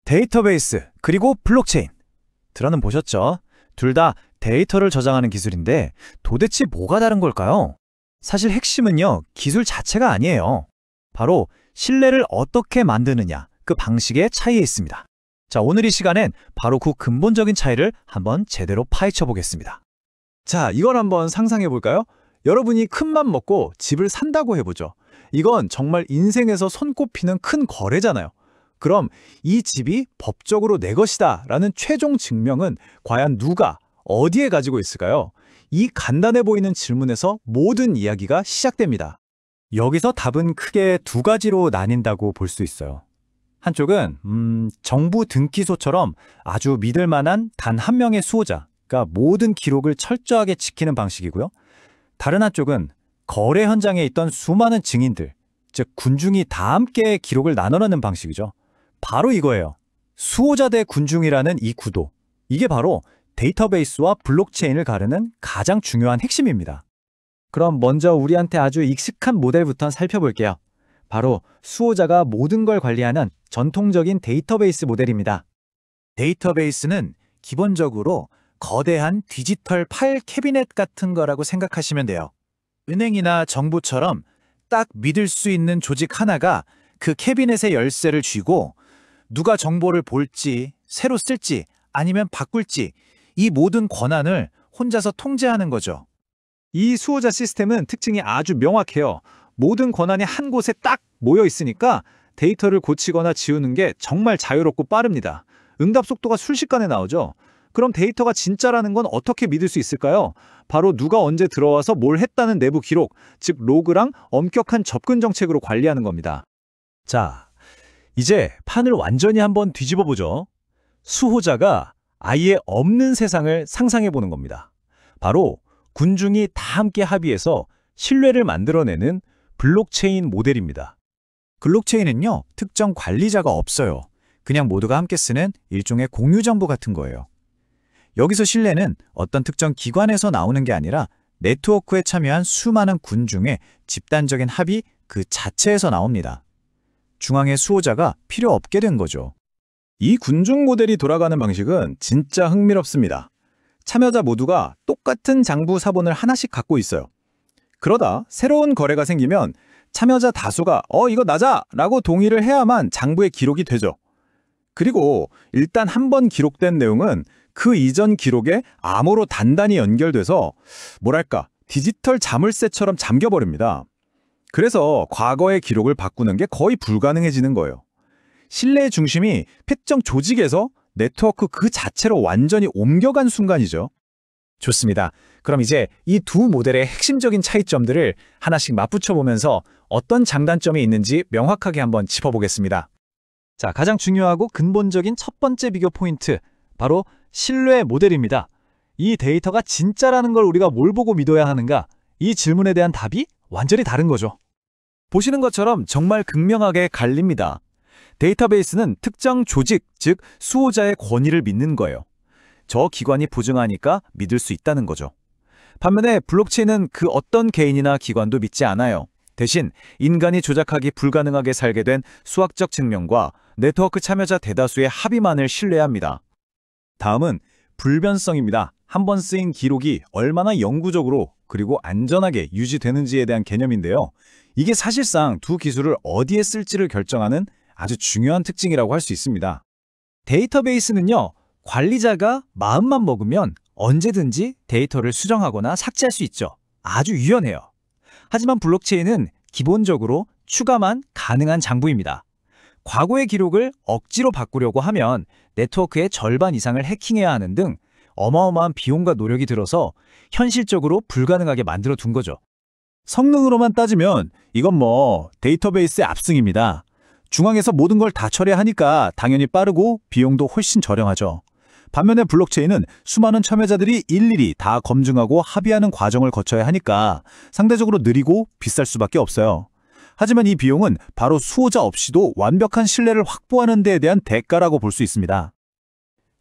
데이터베이스 그리고 블록체인. 들어는 보셨죠? 둘 다 데이터를 저장하는 기술인데 도대체 뭐가 다른 걸까요? 사실 핵심은요, 기술 자체가 아니에요. 바로 신뢰를 어떻게 만드느냐, 그 방식의 차이에 있습니다. 자, 오늘 이 시간엔 바로 그 근본적인 차이를 한번 제대로 파헤쳐 보겠습니다. 자, 이걸 한번 상상해 볼까요? 여러분이 큰맘 먹고 집을 산다고 해보죠. 이건 정말 인생에서 손꼽히는 큰 거래잖아요. 그럼 이 집이 법적으로 내 것이다 라는 최종 증명은 과연 누가, 어디에 가지고 있을까요? 이 간단해 보이는 질문에서 모든 이야기가 시작됩니다. 여기서 답은 크게 두 가지로 나뉜다고 볼 수 있어요. 한쪽은 정부 등기소처럼 아주 믿을 만한 단 한 명의 수호자, 그러니까 모든 기록을 철저하게 지키는 방식이고요. 다른 한쪽은 거래 현장에 있던 수많은 증인들, 즉 군중이 다 함께 기록을 나눠라는 방식이죠. 바로 이거예요. 수호자 대 군중이라는 이 구도. 이게 바로 데이터베이스와 블록체인을 가르는 가장 중요한 핵심입니다. 그럼 먼저 우리한테 아주 익숙한 모델부터 살펴볼게요. 바로 수호자가 모든 걸 관리하는 전통적인 데이터베이스 모델입니다. 데이터베이스는 기본적으로 거대한 디지털 파일 캐비넷 같은 거라고 생각하시면 돼요. 은행이나 정부처럼 딱 믿을 수 있는 조직 하나가 그 캐비넷의 열쇠를 쥐고 누가 정보를 볼지, 새로 쓸지, 아니면 바꿀지 이 모든 권한을 혼자서 통제하는 거죠. 이 수호자 시스템은 특징이 아주 명확해요. 모든 권한이 한 곳에 딱 모여 있으니까 데이터를 고치거나 지우는 게 정말 자유롭고 빠릅니다. 응답 속도가 순식간에 나오죠. 그럼 데이터가 진짜라는 건 어떻게 믿을 수 있을까요? 바로 누가 언제 들어와서 뭘 했다는 내부 기록, 즉 로그랑 엄격한 접근 정책으로 관리하는 겁니다. 자, 이제 판을 완전히 한번 뒤집어 보죠. 수호자가 아예 없는 세상을 상상해 보는 겁니다. 바로 군중이 다 함께 합의해서 신뢰를 만들어내는 블록체인 모델입니다. 블록체인은요, 특정 관리자가 없어요. 그냥 모두가 함께 쓰는 일종의 공유 정보 같은 거예요. 여기서 신뢰는 어떤 특정 기관에서 나오는 게 아니라 네트워크에 참여한 수많은 군중의 집단적인 합의 그 자체에서 나옵니다. 중앙의 수호자가 필요 없게 된 거죠. 이 군중 모델이 돌아가는 방식은 진짜 흥미롭습니다. 참여자 모두가 똑같은 장부 사본을 하나씩 갖고 있어요. 그러다 새로운 거래가 생기면 참여자 다수가 이거 나자! 라고 동의를 해야만 장부에 기록이 되죠. 그리고 일단 한 번 기록된 내용은 그 이전 기록에 암호로 단단히 연결돼서 뭐랄까 디지털 자물쇠처럼 잠겨버립니다. 그래서 과거의 기록을 바꾸는 게 거의 불가능해지는 거예요. 신뢰의 중심이 특정 조직에서 네트워크 그 자체로 완전히 옮겨간 순간이죠. 좋습니다. 그럼 이제 이 두 모델의 핵심적인 차이점들을 하나씩 맞붙여 보면서 어떤 장단점이 있는지 명확하게 한번 짚어보겠습니다. 자, 가장 중요하고 근본적인 첫 번째 비교 포인트, 바로 신뢰 모델입니다. 이 데이터가 진짜라는 걸 우리가 뭘 보고 믿어야 하는가? 이 질문에 대한 답이 완전히 다른 거죠. 보시는 것처럼 정말 극명하게 갈립니다. 데이터베이스는 특정 조직, 즉 수호자의 권위를 믿는 거예요. 저 기관이 보증하니까 믿을 수 있다는 거죠. 반면에 블록체인은 그 어떤 개인이나 기관도 믿지 않아요. 대신 인간이 조작하기 불가능하게 살게 된 수학적 증명과 네트워크 참여자 대다수의 합의만을 신뢰합니다. 다음은 불변성입니다. 한번 쓰인 기록이 얼마나 영구적으로 그리고 안전하게 유지되는지에 대한 개념인데요. 이게 사실상 두 기술을 어디에 쓸지를 결정하는 아주 중요한 특징이라고 할 수 있습니다. 데이터베이스는요, 관리자가 마음만 먹으면 언제든지 데이터를 수정하거나 삭제할 수 있죠. 아주 유연해요. 하지만 블록체인은 기본적으로 추가만 가능한 장부입니다. 과거의 기록을 억지로 바꾸려고 하면 네트워크의 절반 이상을 해킹해야 하는 등 어마어마한 비용과 노력이 들어서 현실적으로 불가능하게 만들어 둔 거죠. 성능으로만 따지면 이건 데이터베이스의 압승입니다. 중앙에서 모든 걸 다 처리하니까 당연히 빠르고 비용도 훨씬 저렴하죠. 반면에 블록체인은 수많은 참여자들이 일일이 다 검증하고 합의하는 과정을 거쳐야 하니까 상대적으로 느리고 비쌀 수밖에 없어요. 하지만 이 비용은 바로 수호자 없이도 완벽한 신뢰를 확보하는 데에 대한 대가라고 볼 수 있습니다.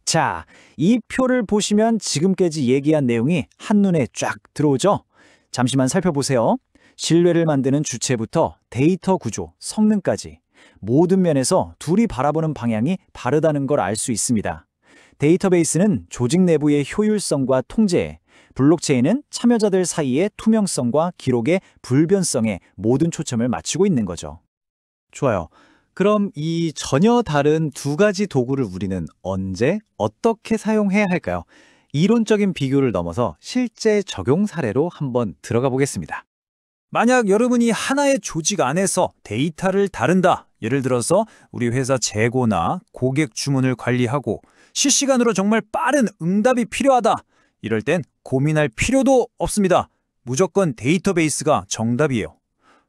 자, 이 표를 보시면 지금까지 얘기한 내용이 한눈에 쫙 들어오죠? 잠시만 살펴보세요. 신뢰를 만드는 주체부터 데이터 구조, 성능까지 모든 면에서 둘이 바라보는 방향이 다르다는 걸 알 수 있습니다. 데이터베이스는 조직 내부의 효율성과 통제, 블록체인은 참여자들 사이의 투명성과 기록의 불변성에 모든 초점을 맞추고 있는 거죠. 좋아요. 그럼 이 전혀 다른 두 가지 도구를 우리는 언제, 어떻게 사용해야 할까요? 이론적인 비교를 넘어서 실제 적용 사례로 한번 들어가 보겠습니다. 만약 여러분이 하나의 조직 안에서 데이터를 다룬다. 예를 들어서 우리 회사 재고나 고객 주문을 관리하고 실시간으로 정말 빠른 응답이 필요하다. 이럴 땐 고민할 필요도 없습니다. 무조건 데이터베이스가 정답이에요.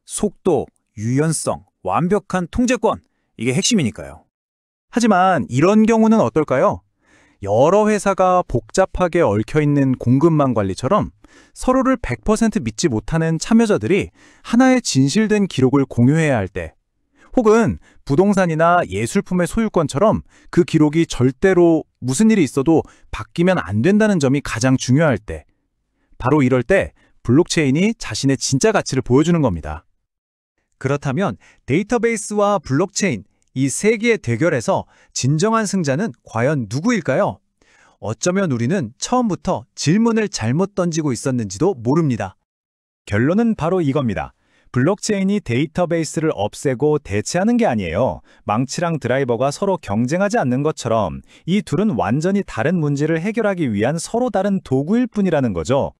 속도, 유연성, 완벽한 통제권, 이게 핵심이니까요. 하지만 이런 경우는 어떨까요? 여러 회사가 복잡하게 얽혀있는 공급망 관리처럼 서로를 100% 믿지 못하는 참여자들이 하나의 진실된 기록을 공유해야 할 때, 혹은 부동산이나 예술품의 소유권처럼 그 기록이 절대로 무슨 일이 있어도 바뀌면 안 된다는 점이 가장 중요할 때, 바로 이럴 때 블록체인이 자신의 진짜 가치를 보여주는 겁니다. 그렇다면 데이터베이스와 블록체인, 이 세 개의 대결에서 진정한 승자는 과연 누구일까요? 어쩌면 우리는 처음부터 질문을 잘못 던지고 있었는지도 모릅니다. 결론은 바로 이겁니다. 블록체인이 데이터베이스를 없애고 대체하는 게 아니에요. 망치랑 드라이버가 서로 경쟁하지 않는 것처럼 이 둘은 완전히 다른 문제를 해결하기 위한 서로 다른 도구일 뿐이라는 거죠.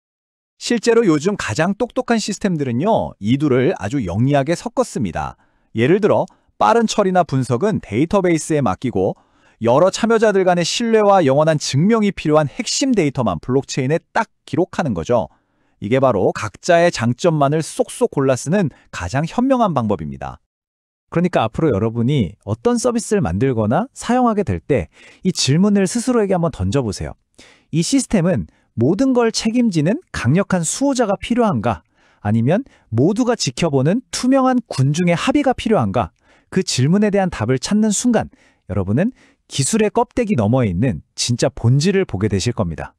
실제로 요즘 가장 똑똑한 시스템들은요, 이 둘을 아주 영리하게 섞었습니다. 예를 들어 빠른 처리나 분석은 데이터베이스에 맡기고 여러 참여자들 간의 신뢰와 영원한 증명이 필요한 핵심 데이터만 블록체인에 딱 기록하는 거죠. 이게 바로 각자의 장점만을 쏙쏙 골라 쓰는 가장 현명한 방법입니다. 그러니까 앞으로 여러분이 어떤 서비스를 만들거나 사용하게 될 때 이 질문을 스스로에게 한번 던져보세요. 이 시스템은 모든 걸 책임지는 강력한 수호자가 필요한가? 아니면 모두가 지켜보는 투명한 군중의 합의가 필요한가? 그 질문에 대한 답을 찾는 순간 여러분은 기술의 껍데기 너머에 있는 진짜 본질을 보게 되실 겁니다.